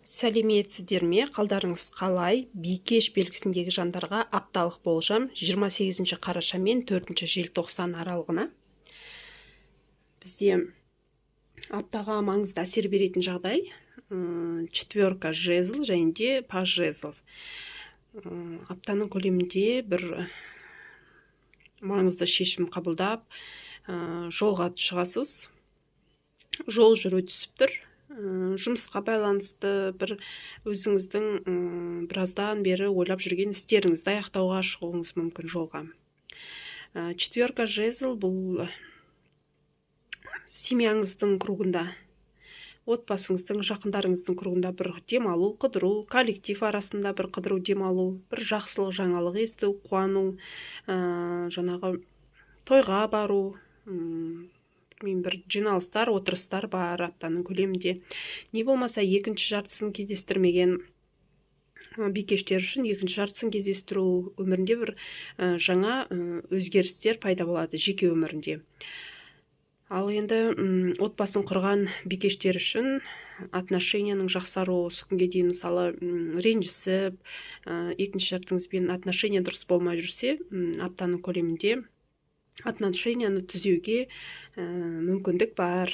Сәлеметсіздер ме? Қалдарыңыз қалай? Бикеш белгісіндегі жандарға апталық болжам 28 қараша мен 4 желтоқсан аралығына. Бізде аптаға маңызды әсер беретін жағдай четверка жезл және де паж жезл. Аптаның көлемінде бір маңызды шешім қабылдап жолға шығасыз. Жол жүру түсіп тұр. Жұмысқа байланысты бір өзіңіздің біраздан бері ойлап жүрген істеріңізді аяқтауға шығуыңыз мүмкін жолға. Четверка жезл бұл семьяңыздың кругында, отбасыңыздың, жақындарыңыздың кругында бір демалу, қыдыру, коллектив арасында бір қыдыру, демалу, бір жақсылық, жаңалық есту, қуану, жаңағы тойға бару, бір жиналыстар, отырыстар бар аптаның көлемінде. Не болмаса екінші жартысын кездестірмеген бикештер үшін екінші жартысын кездестіру өмірінде бір жаңа өзгерістер пайда болады жеке өмірінде. Ал енді отбасын құрған бикештер үшін отношенияның жақсаруы, осы күнге дейін мысалы ренжісіп, екінші жартыңызбен отношения дұрыс болмай жүрсе, аптаның көлемінде отношенияны түзеуге мүмкіндік бар.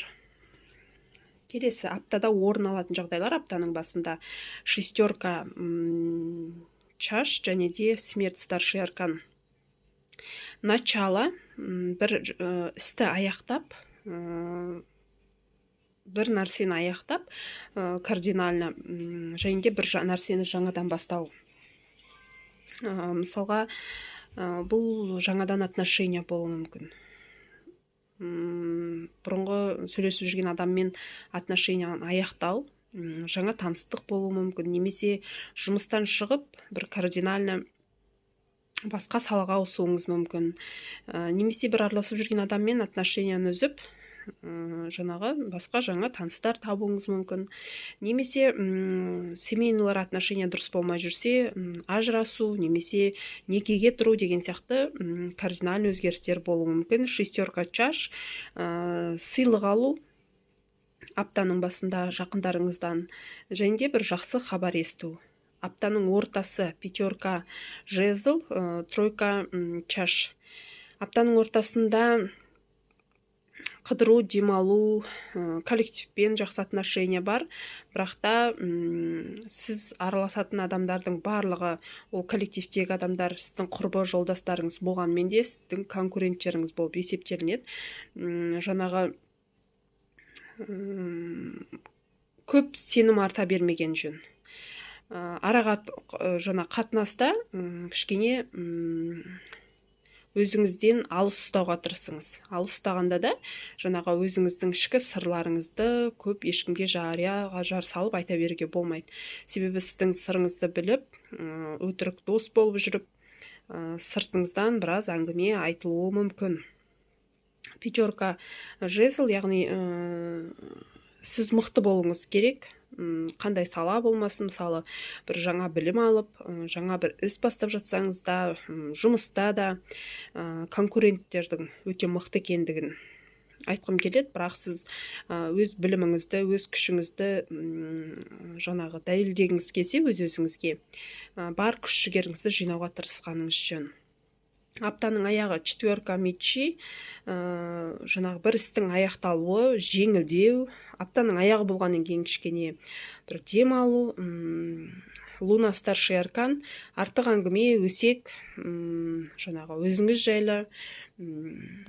Келесі аптада орын алатын жағдайлар аптаның басында шестерка чаш және де смерть старший аркан. Начало бір істі аяқтап, бір нәрсені аяқтап, кардинально және де бір нәрсені жаңадан бастау. Мысалға, бұл жаңадан отношения болуы мүмкін. Бұрынғы сөйлесіп жүрген адаммен отношенияны аяқтау, жаңа таныстық болуы мүмкін, немесе жұмыстан шығып бір кардинально басқа салаға ауысуыңыз мүмкін, немесе бір араласып жүрген адаммен отношенияны үзіп, жаңағы басқа жаңа таныстар табуыңыз мүмкін, немесе семейнылар отношения дұрыс болмай жүрсе, ажырасу, немесе некеге тұру деген сияқты кардинальный өзгерістер болуы мүмкін. Шестерка чаш, сыйлық алу аптаның басында жақындарыңыздан, және де бір жақсы хабар есту. Аптаның ортасы пятерка жезл, тройка чаш. Аптаның ортасында қыдыру, демалу, коллективпен жақсы отношения бар, бірақ та сіз араласатын адамдардың барлығы, ол коллективтегі адамдар сіздің құрбы жолдастарыңыз болғанмен де сіздің конкуренттеріңіз болып есептелінеді. Жаңағы көп сенім арта бермеген жөн. Араға жаңа қатынаста кішкене өзіңізден алыс ұстауға тырысыңыз. Алыс ұстағанда да жаңағы өзіңіздің ішкі сырларыңызды көп ешкімге жарияға жар салып айта беруге болмайды. Себебі сіздің сырыңызды біліп, өтірік дос болып жүріп, сыртыңыздан біраз әңгіме айтылуы мүмкін. Пятерка жезл, яғни сіз мықты болуыңыз керек. Қандай сала болмасын, мысалы бір жаңа білім алып, жаңа бір іс бастап жатсаңыз да, жұмыста да конкуренттердің өте мықты екендігін айтқым келеді, бірақ сіз өз біліміңізді, өз күшіңізді жаңағы дәлелдегіңіз келсе өз-өзіңізге, бар күш-жігеріңізді жинауға тырысқаныңыз жөн. Аптаның аяғы четверка мечи, жаңағы бір істің аяқталуы, жеңілдеу, аптаның аяғы болғаннан кейін кішкене бір демалу, луна старший аркан, артық әңгіме, өсек, жаңағы өзіңіз жайлы,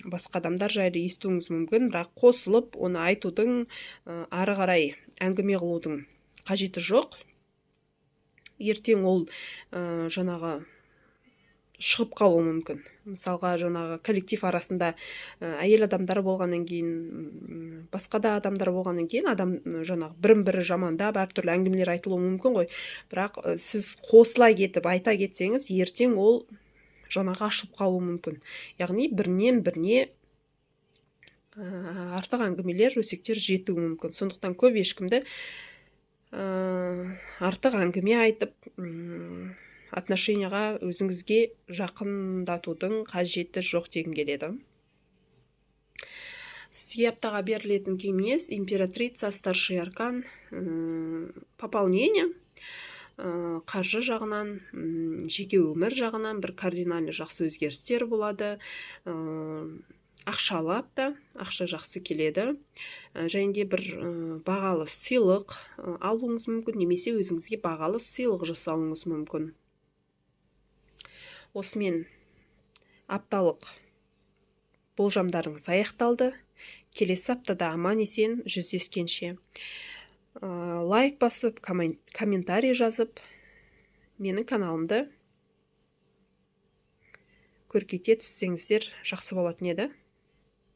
басқа адамдар жайлы естуіңіз мүмкін, бірақ қосылып, оны айтудың, ары қарай әңгіме қылудың қажеті жоқ. Ертең ол жаңағы шығып қалуы мүмкін. Мысалға, жаңағы коллектив арасында әйел адамдары болғаннан кейін, басқа да адамдар болғаннан кейін, адам жаңағы бірін-бірі жамандап, әртүрлі әңгімелер айтылуы мүмкін ғой. Бірақ сіз қосыла кетіп айта кетсеңіз, ертең ол жаңағы ашылып қалуы мүмкін. Яғни бірінен біріне артық әңгімелер, өсектер жетуі мүмкін. Сондықтан көп ешкімді артық әңгіме айтып, отношенияға өзіңізге жақындатудың қажеті жоқ дегім келеді. Сізге аптаға берілетін кеңес: императрица, старший аркан, пополнение, қаржы жағынан, жеке өмір жағынан бір кардинальный жақсы өзгерістер болады. Ақшалы апта, ақша жақсы келеді. Және де бір бағалы сыйлық алуыңыз мүмкін, немесе өзіңізге бағалы сыйлық жасауыңыз мүмкін. Осымен апталық болжамдарыңыз аяқталды. Келесі аптада аман есен жүздескенше лайк басып, комментарий жазып, менің каналымды көркейте түссеңіздер жақсы болатын еді.